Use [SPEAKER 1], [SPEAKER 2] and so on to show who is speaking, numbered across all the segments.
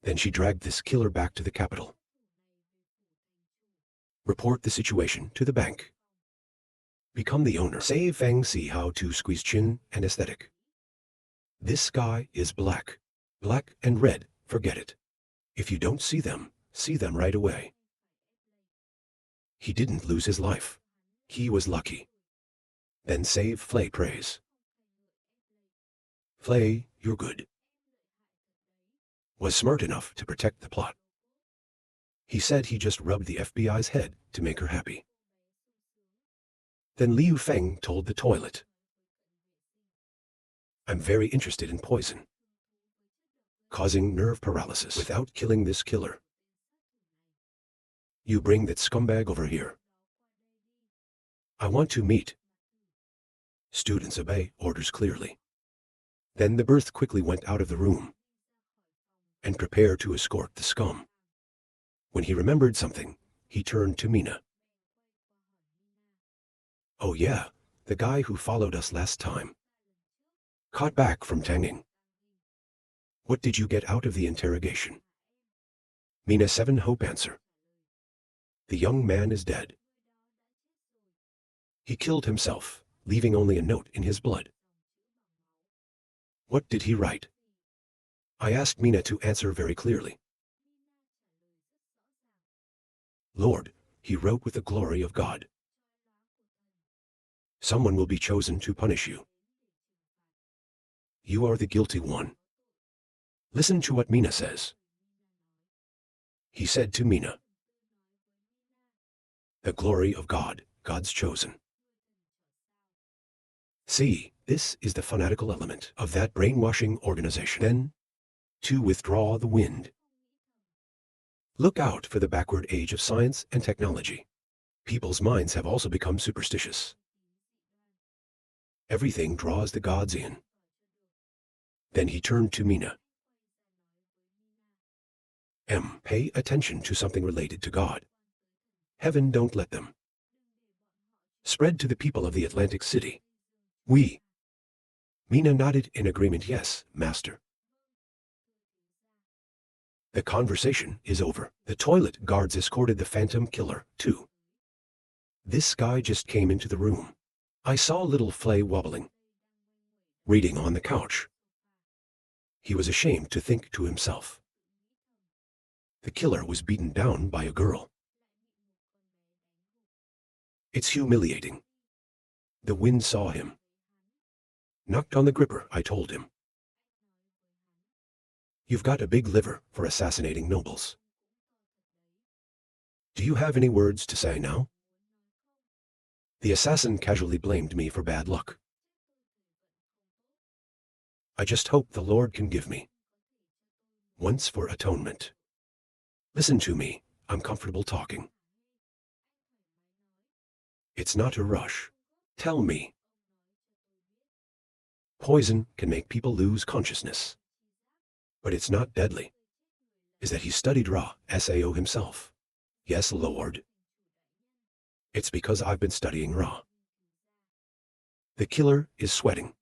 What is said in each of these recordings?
[SPEAKER 1] Then she dragged this killer back to the capital. Report the situation to the bank. Become the owner. Save Feng see how to squeeze chin and aesthetic. This sky is black. Black and red, forget it. If you don't see them right away. He didn't lose his life. He was lucky. Then save Flay praise. Flay, you're good. Was smart enough to protect the plot. He said he just rubbed the FBI's head to make her happy. Then Liu Feng told the toilet. I'm very interested in poison. Causing nerve paralysis without killing this killer. You bring that scumbag over here. I want to meet. Students obey orders clearly. Then the birth quickly went out of the room and prepared to escort the scum. When he remembered something, he turned to Mina. Oh yeah, the guy who followed us last time. Caught back from Tanging. What did you get out of the interrogation? Mina 7 Hope answer. The young man is dead. He killed himself, leaving only a note in his blood. What did he write? I asked Mina to answer very clearly. Lord, he wrote with the glory of God. Someone will be chosen to punish you. You are the guilty one. Listen to what Mina says. He said to Mina, the glory of God, God's chosen. See, this is the fanatical element of that brainwashing organization. Then, to withdraw the wind. Look out for the backward age of science and technology. People's minds have also become superstitious. Everything draws the gods in. Then he turned to Mina. Pay attention to something related to God. Heaven don't let them. Spread to the people of the Atlantic City. We. Mina nodded in agreement. Yes, master. The conversation is over. The toilet guards escorted the phantom killer, too. This guy just came into the room. I saw little Flay wobbling, reading on the couch. He was ashamed to think to himself. The killer was beaten down by a girl. It's humiliating. The wind saw him. Knocked on the gripper, I told him. You've got a big liver for assassinating nobles. Do you have any words to say now? The assassin casually blamed me for bad luck. I just hope the Lord can give me once for atonement. Listen to me, I'm comfortable talking. It's not a rush. Tell me. Poison can make people lose consciousness. But it's not deadly. Is that he studied Ra, Sao himself. Yes, Lord. It's because I've been studying Ra. The killer is sweating.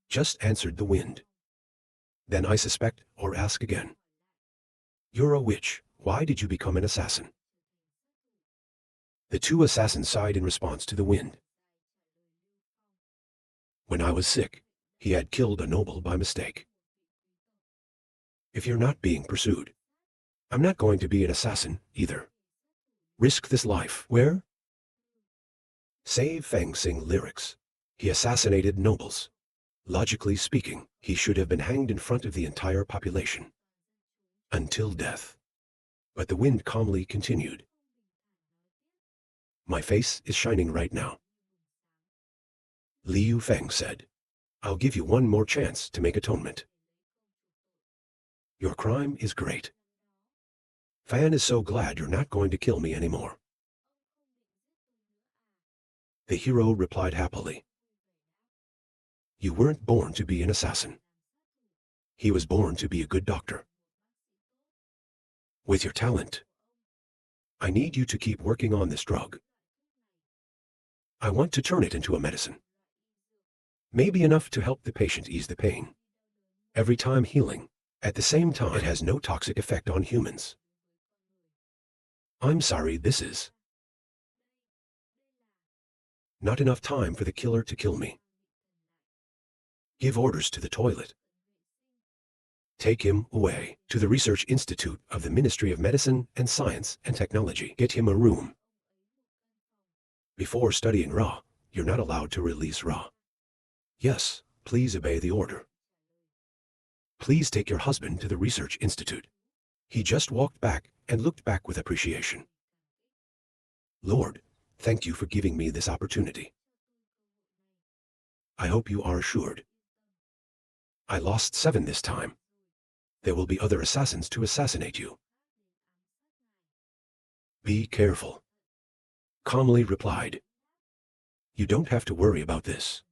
[SPEAKER 1] Just answered the wind. Then I suspect or ask again. You're a witch. Why did you become an assassin? The two assassins sighed in response to the wind. When I was sick, he had killed a noble by mistake. If you're not being pursued, I'm not going to be an assassin either. Risk this life. Where? Save Feng sing lyrics. He assassinated nobles. Logically speaking, he should have been hanged in front of the entire population. Until death. But the wind calmly continued. My face is shining right now. Liu Feng said, I'll give you one more chance to make atonement. Your crime is great. Fan is so glad you're not going to kill me anymore. The hero replied happily. You weren't born to be an assassin. He was born to be a good doctor. With your talent, I need you to keep working on this drug. I want to turn it into a medicine. Maybe enough to help the patient ease the pain. Every time healing, At the same time, it has no toxic effect on humans. I'm sorry, this is not enough time for the killer to kill me. Give orders to the toilet. Take him away to the Research Institute of the Ministry of Medicine and Science and Technology. Get him a room. Before studying Ra, you're not allowed to release Ra. Yes, please obey the order. Please take your husband to the Research Institute. He just walked back and looked back with appreciation. Lord, thank you for giving me this opportunity. I hope you are assured. I lost 7 this time. There will be other assassins to assassinate you. Be careful. Calmly replied. You don't have to worry about this.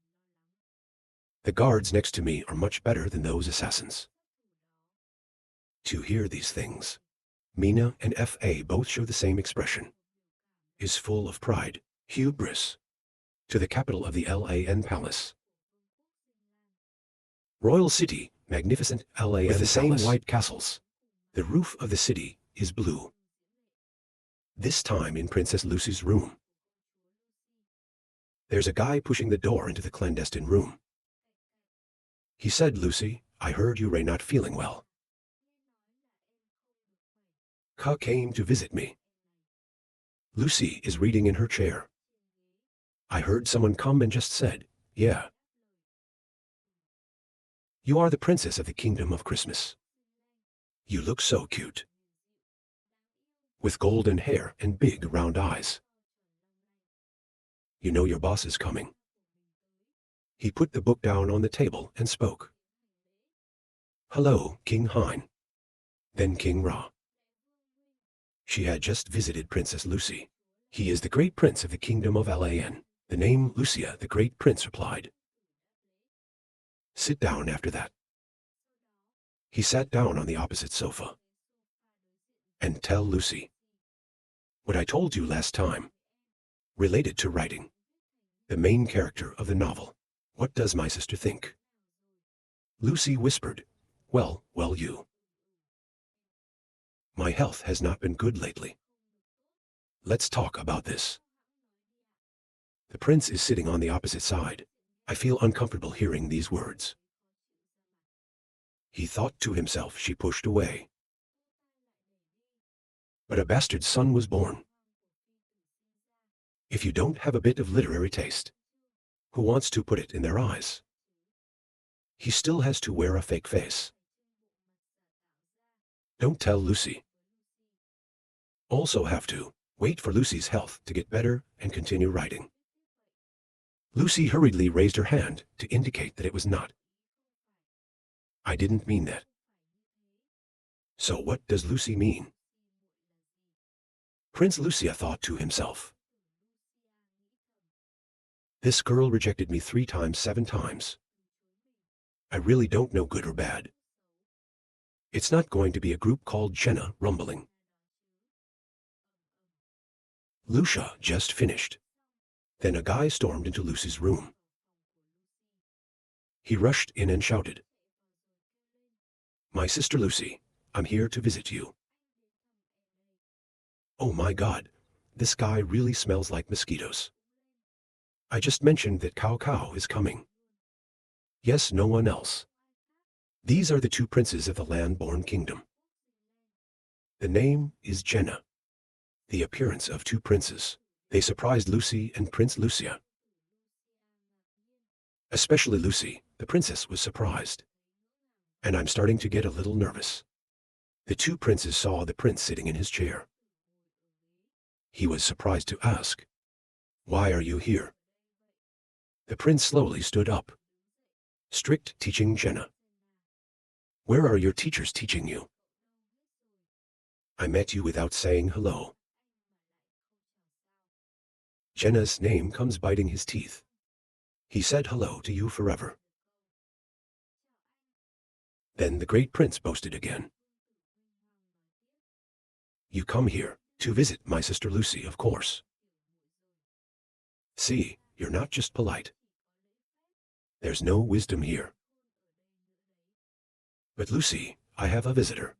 [SPEAKER 1] The guards next to me are much better than those assassins. To hear these things, Mina and Fa both show the same expression. Is full of pride, hubris. To the capital of the LAN Palace. Royal City, magnificent LAN with the same white castles. The roof of the city is blue. This time in Princess Lucy's room. There's a guy pushing the door into the clandestine room. He said, Lucy, I heard you were not feeling well. Ka came to visit me. Lucy is reading in her chair. I heard someone come and just said, yeah. You are the princess of the kingdom of Christmas. You look so cute. With golden hair and big round eyes. You know your boss is coming. He put the book down on the table and spoke. Hello, King Hein. Then King Ra. She had just visited Princess Lucy. He is the great prince of the kingdom of LAN. The name Lucia, the great prince, replied. Sit down after that. He sat down on the opposite sofa. And tell Lucy what I told you last time, related to writing. The main character of the novel. What does my sister think? Lucy whispered, well, you. My health has not been good lately. Let's talk about this. The prince is sitting on the opposite side. I feel uncomfortable hearing these words. He thought to himself, she pushed away. But a bastard son was born. If you don't have a bit of literary taste, who wants to put it in their eyes? He still has to wear a fake face. Don't tell Lucy. Also have to wait for Lucy's health to get better and continue writing. Lucy hurriedly raised her hand to indicate that it was not. I didn't mean that. So what does Lucy mean? Prince Lucia thought to himself. This girl rejected me 3 times, 7 times. I really don't know good or bad. It's not going to be a group called Jenna rumbling. Lucia just finished. Then a guy stormed into Lucy's room. He rushed in and shouted. My sister Lucy, I'm here to visit you. Oh my God, this guy really smells like mosquitoes. I just mentioned that Cao is coming. Yes, no one else. These are the 2 princes of the land-born kingdom. The name is Jenna. The appearance of 2 princes. They surprised Lucy and Prince Lucia. Especially Lucy, the princess, was surprised. And I'm starting to get a little nervous. The 2 princes saw the prince sitting in his chair. He was surprised to ask, why are you here? The prince slowly stood up. Strict teaching Jenna. Where are your teachers teaching you? I met you without saying hello. Jenna's name comes biting his teeth. He said hello to you forever. Then the great prince boasted again. You come here to visit my sister Lucy, of course. See, you're not just polite. There's no wisdom here. But Lucy, I have a visitor.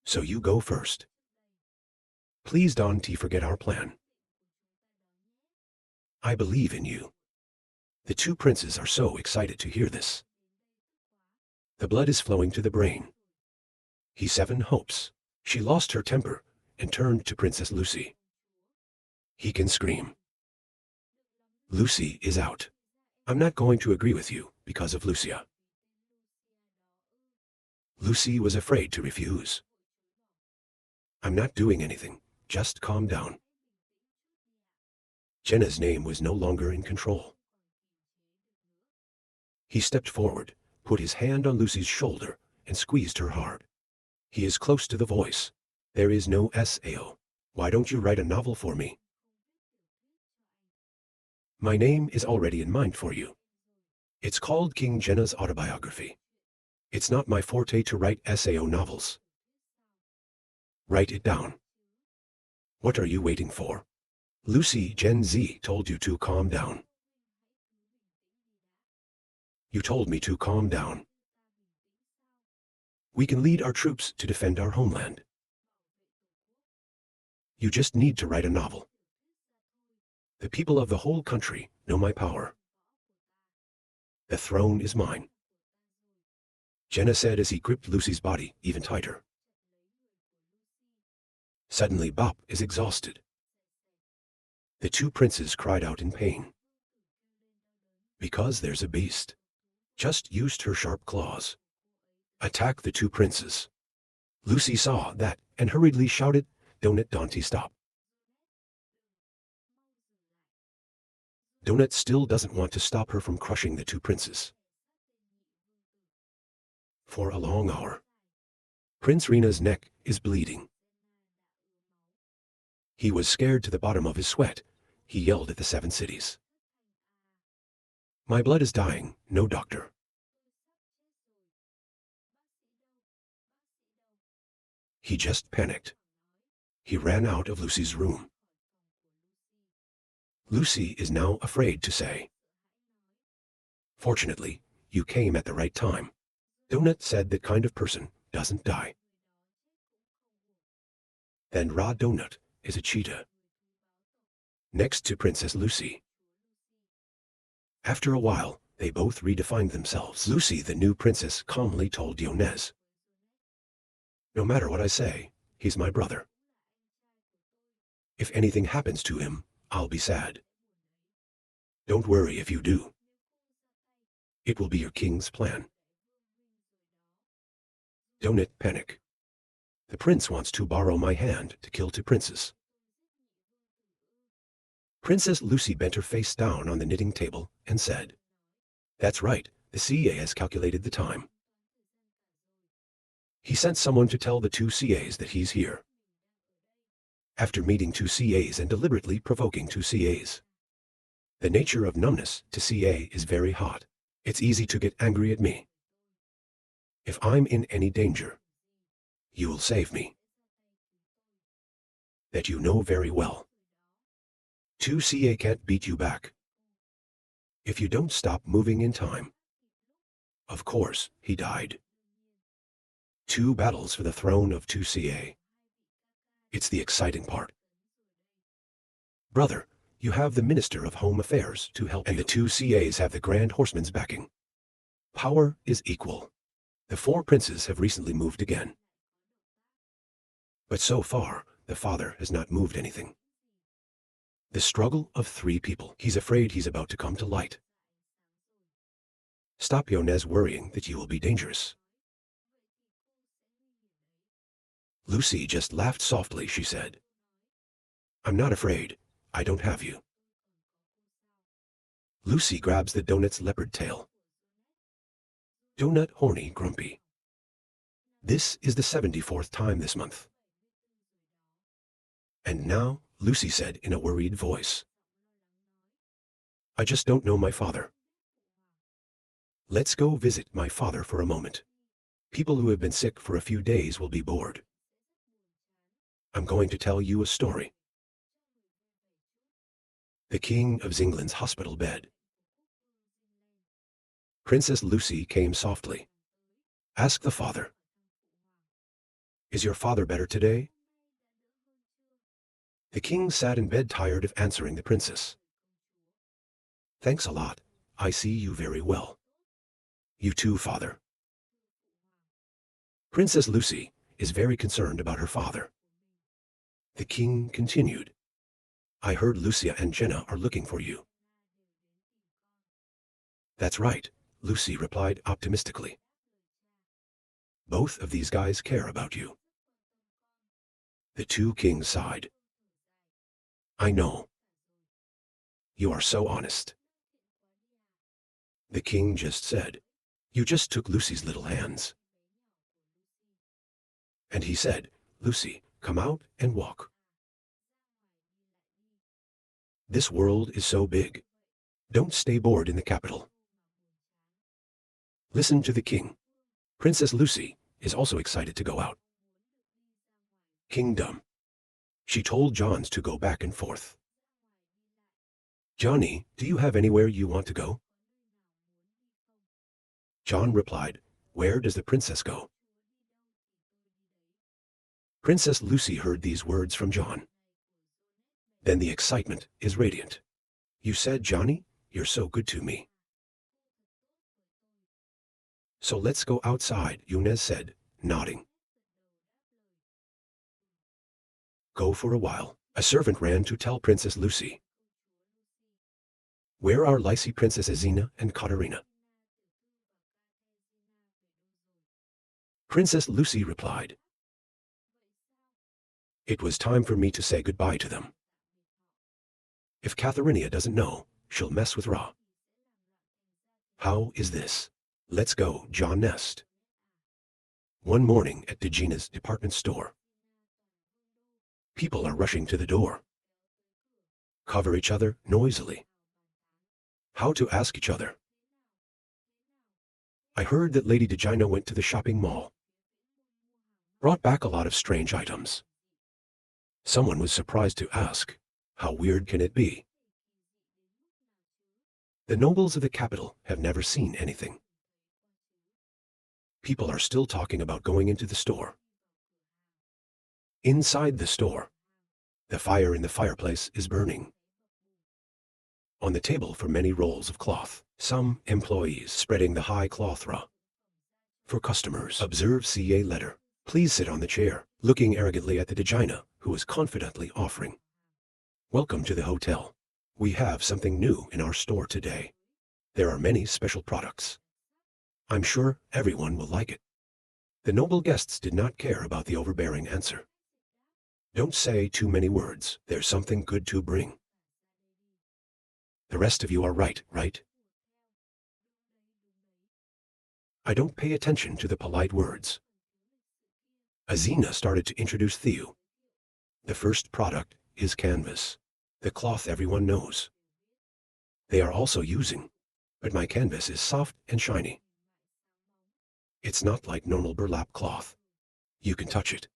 [SPEAKER 1] So you go first. Please don't forget our plan. I believe in you. The two princes are so excited to hear this. The blood is flowing to the brain. He seven hopes. She lost her temper and turned to Princess Lucy. He can scream. Lucy is out. I'm not going to agree with you because of Lucia. Lucy was afraid to refuse. I'm not doing anything, just calm down. Jenna's name was no longer in control. He stepped forward, put his hand on Lucy's shoulder, and squeezed her hard. He is close to the voice. There is no SAO. Why don't you write a novel for me? My name is already in mind for you. It's called King Jenna's Autobiography. It's not my forte to write SAO novels. Write it down. What are you waiting for? Lucy Gen Z told you to calm down. You told me to calm down. We can lead our troops to defend our homeland. You just need to write a novel. The people of the whole country know my power. The throne is mine. Jenna said as he gripped Lucy's body even tighter. Suddenly Bop is exhausted. The two princes cried out in pain. Because there's a beast. Just used her sharp claws. Attack the two princes. Lucy saw that and hurriedly shouted, Donut Dante stop. Donut still doesn't want to stop her from crushing the two princes. For a long hour. Prince Rena's neck is bleeding. He was scared to the bottom of his sweat. He yelled at the 7 cities. My blood is dying, no doctor. He just panicked. He ran out of Lucy's room. Lucy is now afraid to say. Fortunately, you came at the right time. Donut said that kind of person doesn't die. Then Raw Donut is a cheetah. Next to Princess Lucy. After a while, they both redefined themselves. Lucy, the new princess, calmly told Dionez. No matter what I say, he's my brother. If anything happens to him, I'll be sad. Don't worry if you do. It will be your king's plan. Donut panic. The prince wants to borrow my hand to kill two princes. Princess Lucy bent her face down on the knitting table and said, That's right, the CA has calculated the time. He sent someone to tell the two CAs that he's here. After meeting two CAs and deliberately provoking two CAs. The nature of numbness to CA is very hot. It's easy to get angry at me. If I'm in any danger, you will save me. That you know very well. Two CA can't beat you back. If you don't stop moving in time. Of course, he died. 2 battles for the throne of 2 CA. It's the exciting part. Brother, you have the Minister of Home Affairs to help you. And the 2 CAs have the Grand Horseman's backing. Power is equal. The 4 princes have recently moved again. But so far, the father has not moved anything. The struggle of 3 people. He's afraid he's about to come to light. Stop Yonez worrying that you will be dangerous. Lucy just laughed softly, she said. I'm not afraid. I don't have you. Lucy grabs the donut's leopard tail. Donut horny grumpy. This is the 74th time this month. And now, Lucy said in a worried voice. I just don't know my father. Let's go visit my father for a moment. People who have been sick for a few days will be bored. I'm going to tell you a story. The King of Zingland's hospital bed. Princess Lucy came softly. Ask the father. Is your father better today? The king sat in bed tired of answering the princess. Thanks a lot. I see you very well. You too, father. Princess Lucy is very concerned about her father. The king continued. I heard Lucia and Jenna are looking for you. That's right, Lucy replied optimistically. Both of these guys care about you. The two kings sighed. I know. You are so honest. The king just said, you just took Lucy's little hands. And he said, Lucy, come out and walk. This world is so big. Don't stay bored in the capital. Listen to the king. Princess Lucy is also excited to go out. Kingdom. She told Johns to go back and forth. Johnny, do you have anywhere you want to go? John replied, where does the princess go? Princess Lucy heard these words from John. Then the excitement is radiant. You said, Johnny, you're so good to me. So let's go outside, Yunez said, nodding. Go for a while. A servant ran to tell Princess Lucy. Where are Lycie, Princess Azina, and Katerina? Princess Lucy replied. It was time for me to say goodbye to them. If Katharina doesn't know, she'll mess with Ra. How is this? Let's go, John Nest. One morning at Degina's department store. People are rushing to the door. Cover each other noisily. How to ask each other. I heard that Lady Degina went to the shopping mall. Brought back a lot of strange items. Someone was surprised to ask, how weird can it be? The nobles of the capital have never seen anything. People are still talking about going into the store. Inside the store, the fire in the fireplace is burning. On the table for many rolls of cloth, some employees spreading the high cloth raw. For customers, observe CA letter. Please sit on the chair, looking arrogantly at the Degina, who was confidently offering. Welcome to the hotel. We have something new in our store today. There are many special products. I'm sure everyone will like it. The noble guests did not care about the overbearing answer. Don't say too many words. There's something good to bring. The rest of you are right? I don't pay attention to the polite words. Azina started to introduce Theo. The first product is canvas, the cloth everyone knows. They are also using, but my canvas is soft and shiny. It's not like normal burlap cloth. You can touch it.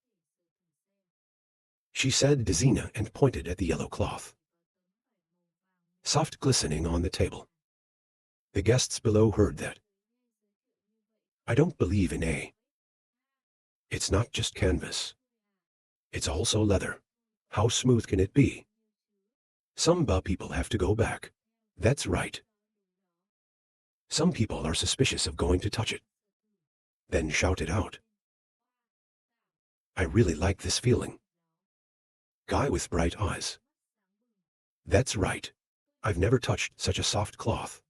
[SPEAKER 1] She said Dezina and pointed at the yellow cloth. Soft glistening on the table. The guests below heard that. I don't believe in A. It's not just canvas. It's also leather. How smooth can it be? Some people have to go back. That's right. Some people are suspicious of going to touch it. Then shout it out. I really like this feeling. Guy with bright eyes. That's right. I've never touched such a soft cloth.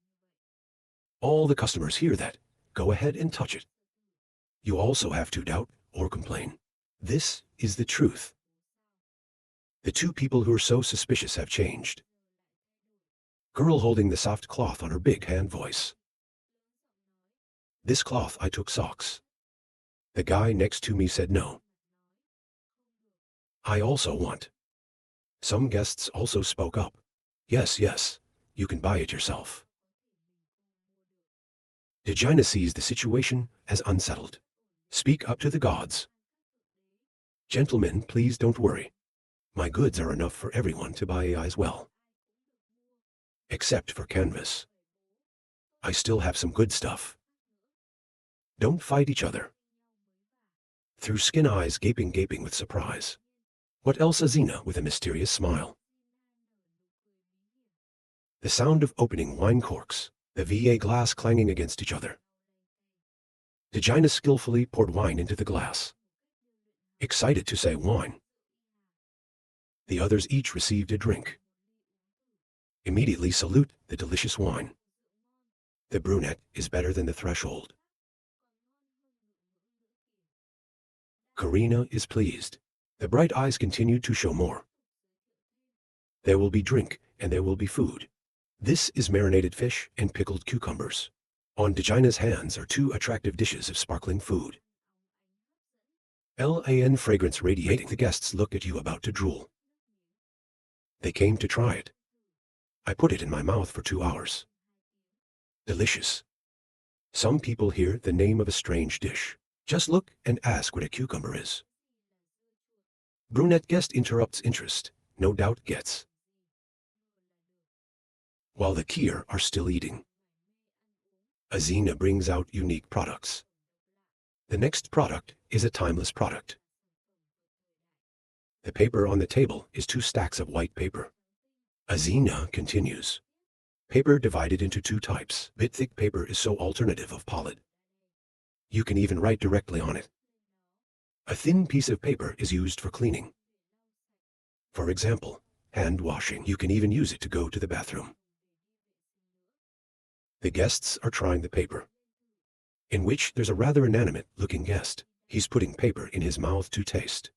[SPEAKER 1] All the customers hear that. Go ahead and touch it. You also have to doubt or complain. This is the truth. The two people who are so suspicious have changed. Girl holding the soft cloth on her big hand voice. This cloth I took socks. The guy next to me said no. I also want. Some guests also spoke up. Yes, you can buy it yourself. Degina sees the situation as unsettled. Speak up to the gods. Gentlemen, please don't worry. My goods are enough for everyone to buy as well. Except for canvas. I still have some good stuff. Don't fight each other. Through skin eyes gaping with surprise. What else? Azina with a mysterious smile. The sound of opening wine corks, the VA glass clanging against each other. Dejina skillfully poured wine into the glass. Excited to say wine. The others each received a drink. Immediately salute the delicious wine. The brunette is better than the threshold. Karina is pleased. The bright eyes continue to show more. There will be drink and there will be food. This is marinated fish and pickled cucumbers. On Dejina's hands are 2 attractive dishes of sparkling food. LAN fragrance radiating. The guests look at you about to drool. They came to try it. I put it in my mouth for 2 hours. Delicious. Some people hear the name of a strange dish. Just look and ask what a cucumber is. Brunette guest interrupts interest, no doubt gets. While the Kier are still eating, Azina brings out unique products. The next product is a timeless product. The paper on the table is 2 stacks of white paper. Azina continues. Paper divided into 2 types. Bit-thick paper is so alternative of Polyd. You can even write directly on it. A thin piece of paper is used for cleaning. For example, hand washing. You can even use it to go to the bathroom. The guests are trying the paper, in which there's a rather inanimate-looking guest. He's putting paper in his mouth to taste.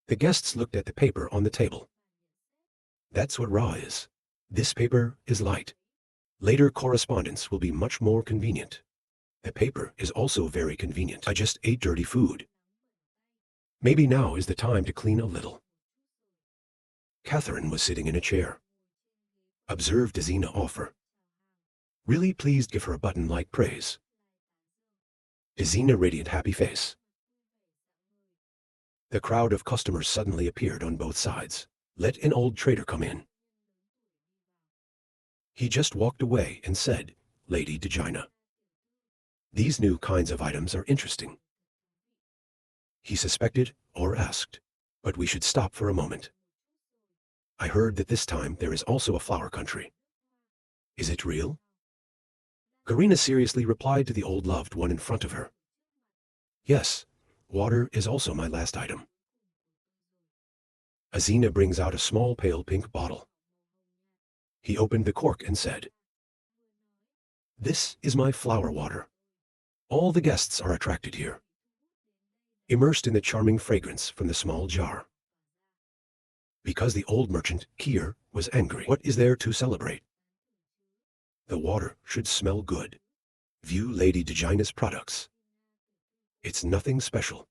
[SPEAKER 1] The guests looked at the paper on the table. That's what raw is. This paper is light. Later correspondence will be much more convenient. The paper is also very convenient. I just ate dirty food. Maybe now is the time to clean a little. Catherine was sitting in a chair. Observed Azina offer. Really pleased, give her a button-like praise. Azina radiant happy face. The crowd of customers suddenly appeared on both sides. Let an old trader come in. He just walked away and said, Lady Dejina, these new kinds of items are interesting. He suspected or asked, but we should stop for a moment. I heard that this time there is also a flower country. Is it real? Karina seriously replied to the old loved one in front of her. Yes, water is also my last item. Azina brings out a small pale pink bottle. He opened the cork and said, This is my flower water. All the guests are attracted here, immersed in the charming fragrance from the small jar. Because the old merchant, Kier, was angry. What is there to celebrate? The water should smell good. View Lady Dejina's products. It's nothing special.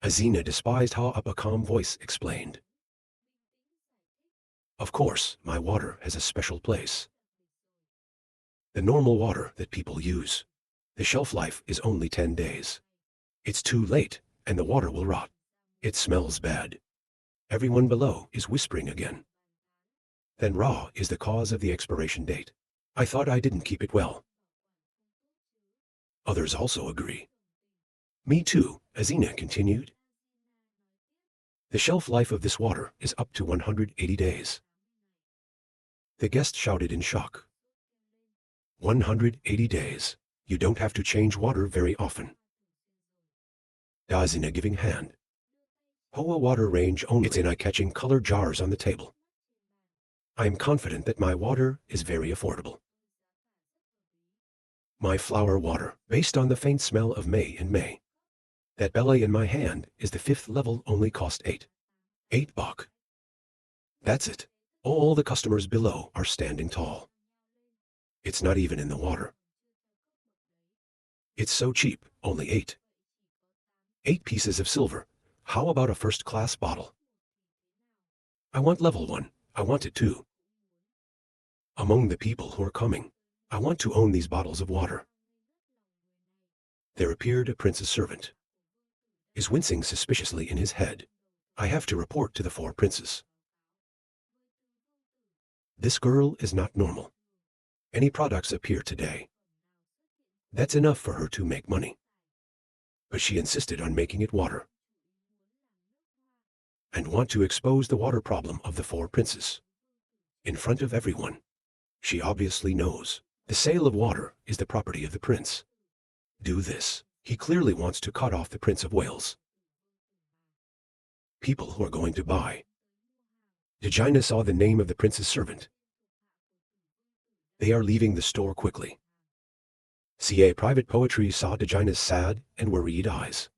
[SPEAKER 1] Azina despised how up a calm voice explained. Of course, my water has a special place. The normal water that people use. The shelf life is only 10 days. It's too late, and the water will rot. It smells bad. Everyone below is whispering again. Then raw is the cause of the expiration date. I thought I didn't keep it well. Others also agree. Me too, Azina continued. The shelf life of this water is up to 180 days. The guest shouted in shock. 180 days. You don't have to change water very often. Azina giving hand. Hoa water range only. It's in eye-catching color jars on the table. I am confident that my water is very affordable. My flower water, based on the faint smell of May and May. That belly in my hand is the 5th level, only cost 8 Bach. That's it. All the customers below are standing tall. It's not even in the water. It's so cheap, only 8 pieces of silver. How about a first-class bottle? I want level 1. I want it too. Among the people who are coming, I want to own these bottles of water. There appeared a prince's servant. Is wincing suspiciously in his head. I have to report to the 4 princes. This girl is not normal. Any products appear today. That's enough for her to make money. but she insisted on making it water. And want to expose the water problem of the four princes. In front of everyone. She obviously knows. The sale of water is the property of the prince. Do this. He clearly wants to cut off the Prince of Wales. People who are going to buy. Degina saw the name of the prince's servant. They are leaving the store quickly. CA Private Poetry saw Degina's sad and worried eyes.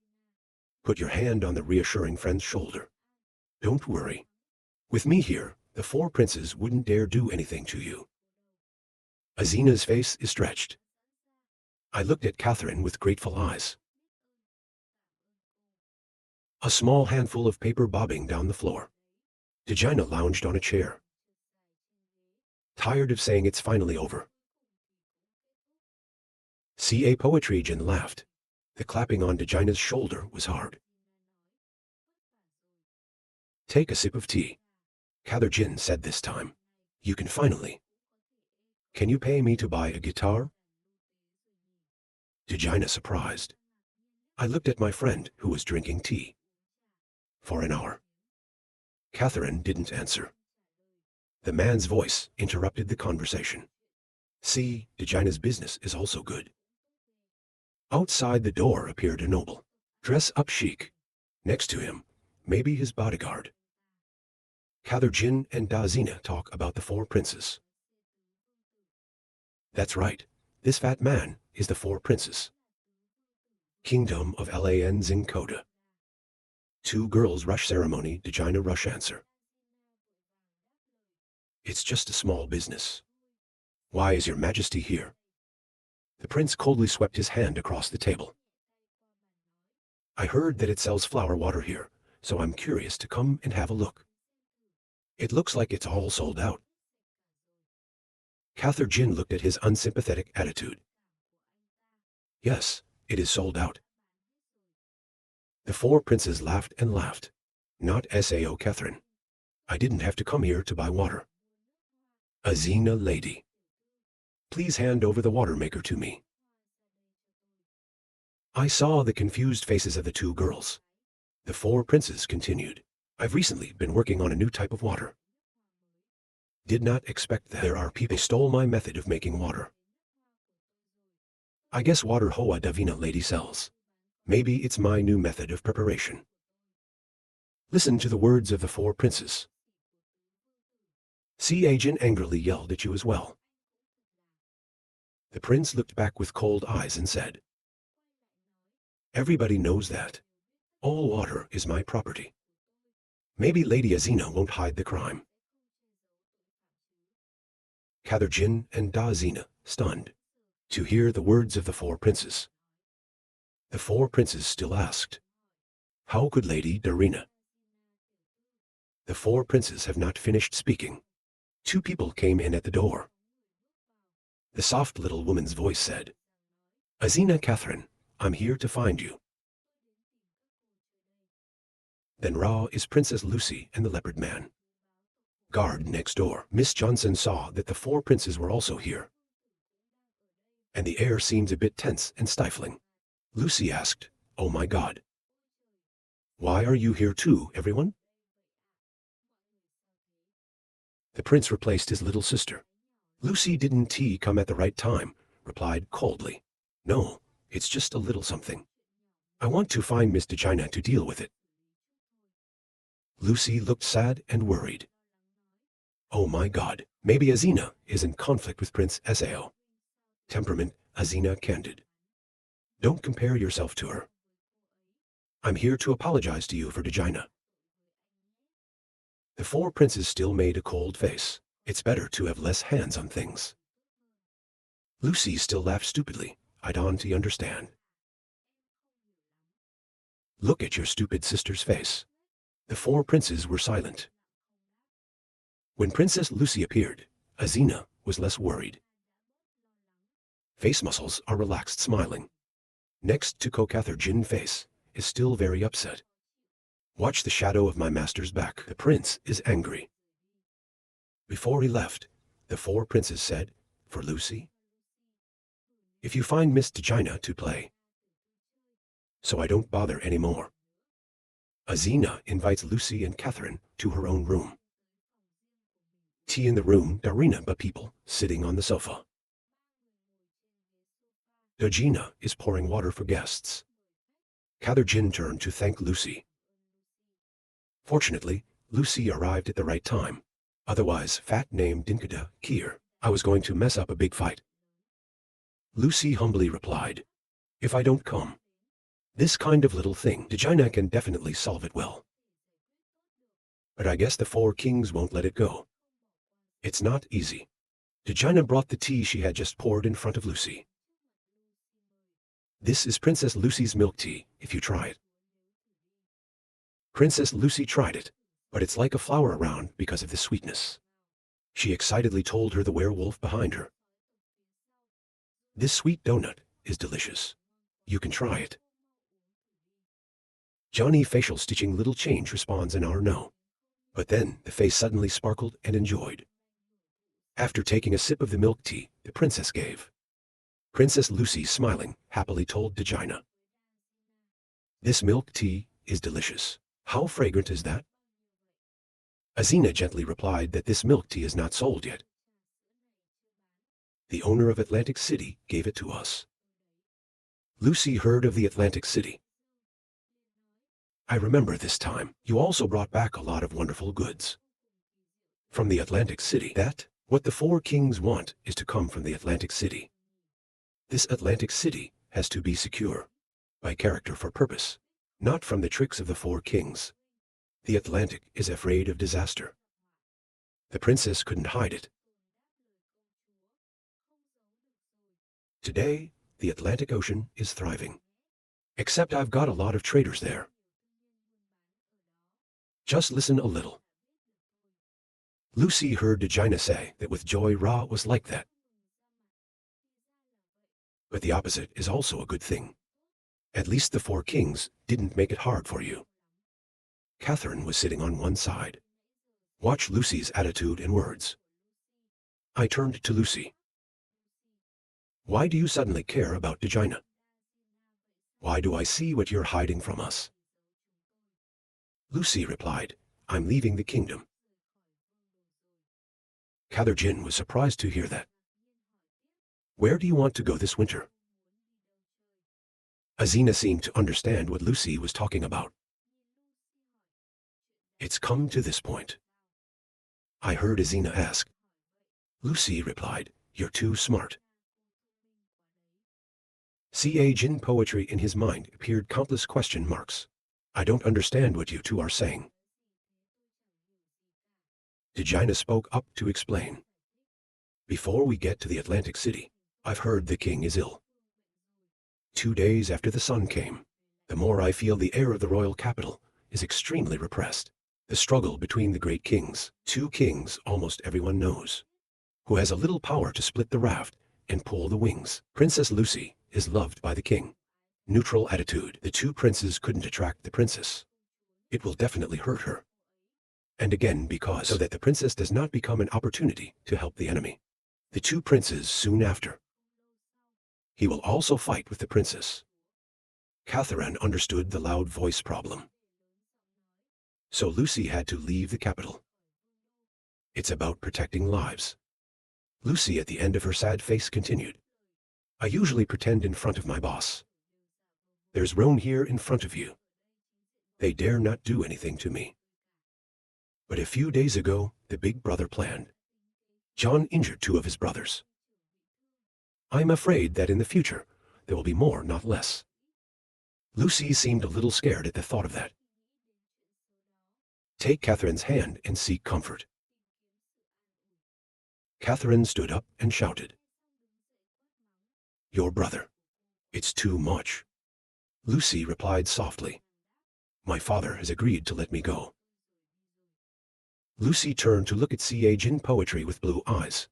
[SPEAKER 1] Put your hand on the reassuring friend's shoulder. Don't worry. With me here, the four princes wouldn't dare do anything to you. Azina's face is stretched. I looked at Catherine with grateful eyes. A small handful of paper bobbing down the floor. Degina lounged on a chair. Tired of saying it's finally over. CA Poetry Jin laughed. The clapping on Degina's shoulder was hard. Take a sip of tea. Cather Jin said this time. You can finally. Can you pay me to buy a guitar? Degina surprised. I looked at my friend who was drinking tea. For an hour. Catherine didn't answer. The man's voice interrupted the conversation. See, Degina's business is also good. Outside the door appeared a noble. Dress up chic. Next to him, maybe his bodyguard. Cather Jin and Dazina talk about the four princes. That's right, this fat man is the four princes. Kingdom of Lan Zingkoda. Two girls rush ceremony, Degina rush answer. It's just a small business. Why is your majesty here? The prince coldly swept his hand across the table. I heard that it sells flower water here, so I'm curious to come and have a look. It looks like it's all sold out. Cather Jin looked at his unsympathetic attitude. Yes, it is sold out. The four princes laughed and laughed. Not Sao Catherine. I didn't have to come here to buy water. Azina lady. Please hand over the water maker to me. I saw the confused faces of the two girls. The four princes continued. I've recently been working on a new type of water. Did not expect that. There are people who stole my method of making water. I guess water Hoa Davina lady sells. Maybe it's my new method of preparation. Listen to the words of the four princes. See, Agent angrily yelled at you as well. The prince looked back with cold eyes and said, everybody knows that. All water is my property. Maybe Lady Azina won't hide the crime. Cather Jin and Dazina, stunned, to hear the words of the four princes. The four princes still asked, how could Lady Darina? The four princes have not finished speaking. Two people came in at the door. The soft little woman's voice said, Azina Catherine, I'm here to find you. Then Ra is Princess Lucy and the leopard man. Guard next door. Miss Johnson saw that the four princes were also here. And the air seemed a bit tense and stifling. Lucy asked, oh my God. Why are you here too, everyone? The prince replaced his little sister. Lucy, didn't tea come at the right time? Replied coldly. No, it's just a little something. I want to find Miss Degina to deal with it. Lucy looked sad and worried. Oh my God, maybe Azina is in conflict with Prince Sao. Temperament, Azina candid. Don't compare yourself to her. I'm here to apologize to you for Degina. The four princes still made a cold face. It's better to have less hands on things. Lucy still laughed stupidly. I don't understand. Look at your stupid sister's face. The four princes were silent. When Princess Lucy appeared, Azina was less worried. Face muscles are relaxed, smiling. Next to Cather Jin face is still very upset. Watch the shadow of my master's back. The prince is angry. Before he left, the four princes said, for Lucy, if you find Miss Degina to play, so I don't bother anymore. Azina invites Lucy and Catherine to her own room. Tea in the room, Darina but people sitting on the sofa. Dojina is pouring water for guests. Catherine turned to thank Lucy. Fortunately, Lucy arrived at the right time. Otherwise, fat name Dinkada, Kier, I was going to mess up a big fight. Lucy humbly replied, if I don't come. This kind of little thing, Dojina can definitely solve it well. But I guess the four kings won't let it go. It's not easy. Dojina brought the tea she had just poured in front of Lucy. This is Princess Lucy's milk tea, if you try it. Princess Lucy tried it, but it's like a flower around because of the sweetness. She excitedly told her the werewolf behind her. This sweet donut is delicious. You can try it. Johnny facial stitching little change responds in our no. But then the face suddenly sparkled and enjoyed. After taking a sip of the milk tea, the princess gave. Princess Lucy, smiling, happily told Dojina. This milk tea is delicious. How fragrant is that? Azina gently replied that this milk tea is not sold yet. The owner of Atlantic City gave it to us. Lucy heard of the Atlantic City. I remember this time, you also brought back a lot of wonderful goods. From the Atlantic City, what the four kings want is to come from the Atlantic City. This Atlantic City has to be secure, by character for purpose, not from the tricks of the four kings. The Atlantic is afraid of disaster. The princess couldn't hide it. Today, the Atlantic Ocean is thriving. Except I've got a lot of traders there. Just listen a little. Lucy heard Dojina say that with joy Ra was like that. But the opposite is also a good thing. At least the four kings didn't make it hard for you. Catherine was sitting on one side. Watch Lucy's attitude and words. I turned to Lucy. Why do you suddenly care about Dojina? Why do I see what you're hiding from us? Lucy replied, I'm leaving the kingdom. Catherine was surprised to hear that. Where do you want to go this winter? Azina seemed to understand what Lucy was talking about. It's come to this point. I heard Azina ask. Lucy replied, you're too smart. C.A. Jin poetry in his mind appeared countless question marks. I don't understand what you two are saying. Dojina spoke up to explain. Before we get to the Atlantic City, I've heard the king is ill. 2 days after the sun came, the more I feel the air of the royal capital is extremely repressed. The struggle between the great kings, 2 kings almost everyone knows, who has a little power to split the raft and pull the wings. Princess Lucy is loved by the king. Neutral attitude. The 2 princes couldn't attract the princess. It will definitely hurt her. And again because so that the princess does not become an opportunity to help the enemy. The 2 princes soon after. He will also fight with the princess. Catherine understood the loud voice problem. So Lucy had to leave the capital. It's about protecting lives. Lucy at the end of her sad face continued. I usually pretend in front of my boss. There's Roan here in front of you. They dare not do anything to me. But a few days ago, the big brother planned. John injured 2 of his brothers. I'm afraid that in the future, there will be more, not less. Lucy seemed a little scared at the thought of that. Take Catherine's hand and seek comfort. Catherine stood up and shouted. Your brother. It's too much. Lucy replied softly. My father has agreed to let me go. Lucy turned to look at C.A. Jin poetry with blue eyes.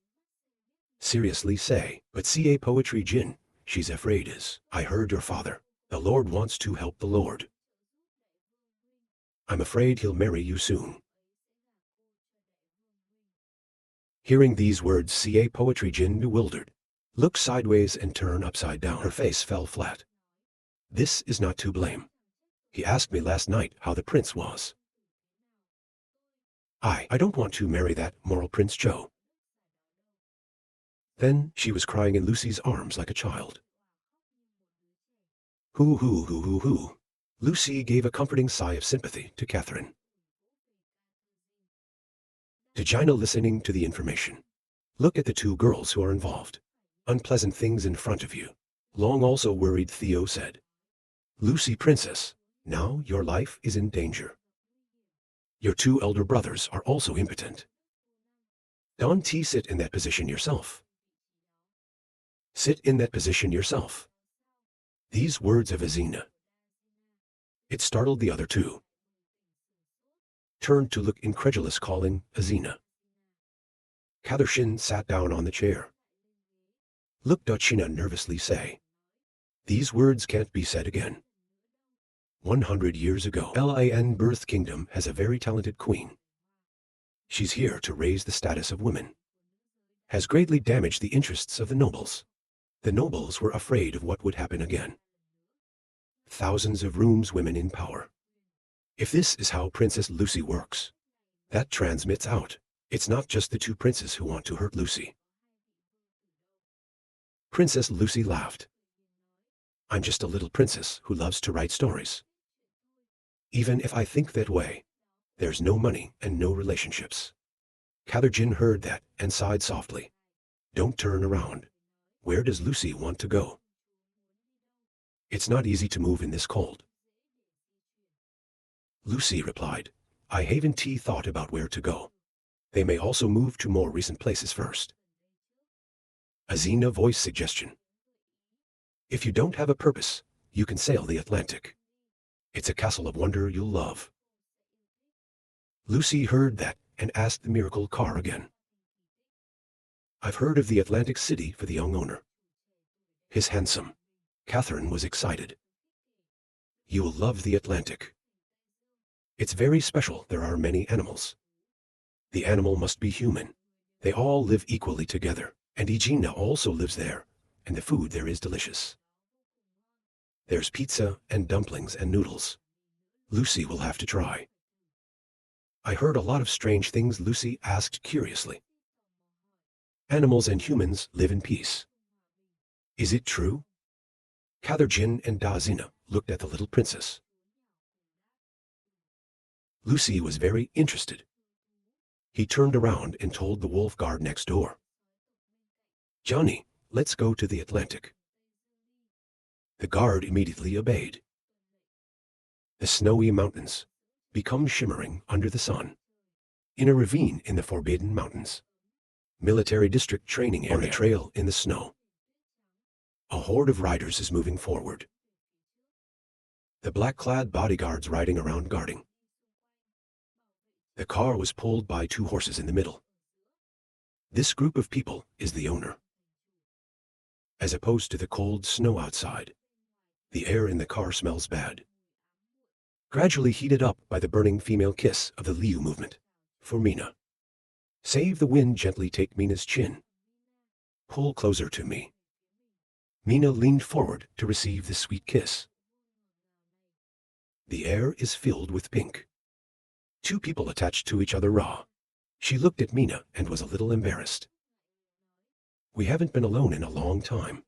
[SPEAKER 1] Seriously say, but C.A. poetry Jin, she's afraid is. I heard your father. The Lord wants to help the Lord. I'm afraid he'll marry you soon. Hearing these words, C.A. poetry Jin bewildered. Look sideways and turn upside down. Her face fell flat. This is not to blame. He asked me last night how the prince was. I don't want to marry that moral Prince Joe. Then she was crying in Lucy's arms like a child. Hoo. Lucy gave a comforting sigh of sympathy to Catherine. To Gina, listening to the information. Look at the two girls who are involved. Unpleasant things in front of you. Long also worried, Theo said. Lucy, princess, now your life is in danger. Your two elder brothers are also impotent. Don't sit in that position yourself. Sit in that position yourself. These words of Azina. It startled the other two. Turned to look incredulous, calling Azina. Catherine sat down on the chair. Looked at China nervously say. These words can't be said again. 100 years ago, Lan Birth Kingdom has a very talented queen. She's here to raise the status of women. Has greatly damaged the interests of the nobles. The nobles were afraid of what would happen again. Thousands of rooms, women in power. If this is how Princess Lucy works, that transmits out. It's not just the two princes who want to hurt Lucy. Princess Lucy laughed. I'm just a little princess who loves to write stories. Even if I think that way, there's no money and no relationships. Catherine heard that and sighed softly. Don't turn around. Where does Lucy want to go? It's not easy to move in this cold. Lucy replied, I haven't thought about where to go. They may also move to more recent places first. Azina voiced suggestion. If you don't have a purpose, you can sail the Atlantic. It's a castle of wonder you'll love. Lucy heard that and asked the miracle car again. I've heard of the Atlantic City for the young owner. He's handsome. Catherine was excited. You will love the Atlantic. It's very special. There are many animals. The animal must be human. They all live equally together, and Igina also lives there, and the food there is delicious. There's pizza and dumplings and noodles. Lucy will have to try. I heard a lot of strange things, Lucy asked curiously. Animals and humans live in peace. Is it true? Catherine and Azina looked at the little princess. Lucy was very interested. He turned around and told the wolf guard next door. Johnny, let's go to the Atlantic. The guard immediately obeyed. The snowy mountains become shimmering under the sun. In a ravine in the Forbidden Mountains. Military district training area. On a trail in the snow. A horde of riders is moving forward. The black-clad bodyguards riding around guarding. The car was pulled by two horses in the middle. This group of people is the owner. As opposed to the cold snow outside, the air in the car smells bad. Gradually heated up by the burning female kiss of the Liu movement. For Mina. Save the wind, gently take Mina's chin. Pull closer to me. Mina leaned forward to receive the sweet kiss. The air is filled with pink. Two people attached to each other raw. She looked at Mina and was a little embarrassed. We haven't been alone in a long time.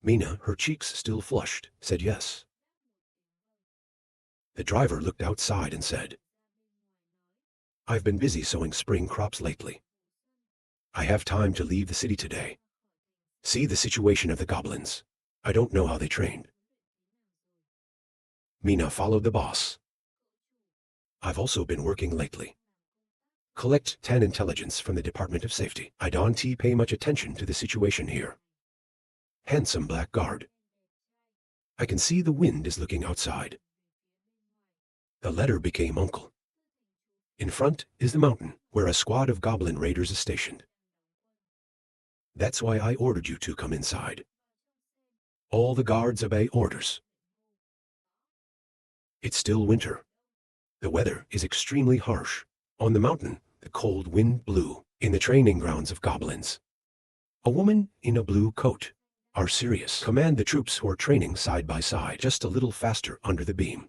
[SPEAKER 1] Mina, her cheeks still flushed, said yes. The driver looked outside and said, I've been busy sowing spring crops lately. I have time to leave the city today. See the situation of the goblins. I don't know how they trained. Mina followed the boss. I've also been working lately. Collect 10 intelligence from the Department of Safety. I don't pay much attention to the situation here. Handsome black guard. I can see the wind is looking outside. The letter became uncle. In front is the mountain, where a squad of goblin raiders is stationed. That's why I ordered you to come inside. All the guards obey orders. It's still winter. The weather is extremely harsh. On the mountain, the cold wind blew. In the training grounds of goblins, a woman in a blue coat are serious. Command the troops who are training side by side just a little faster under the beam.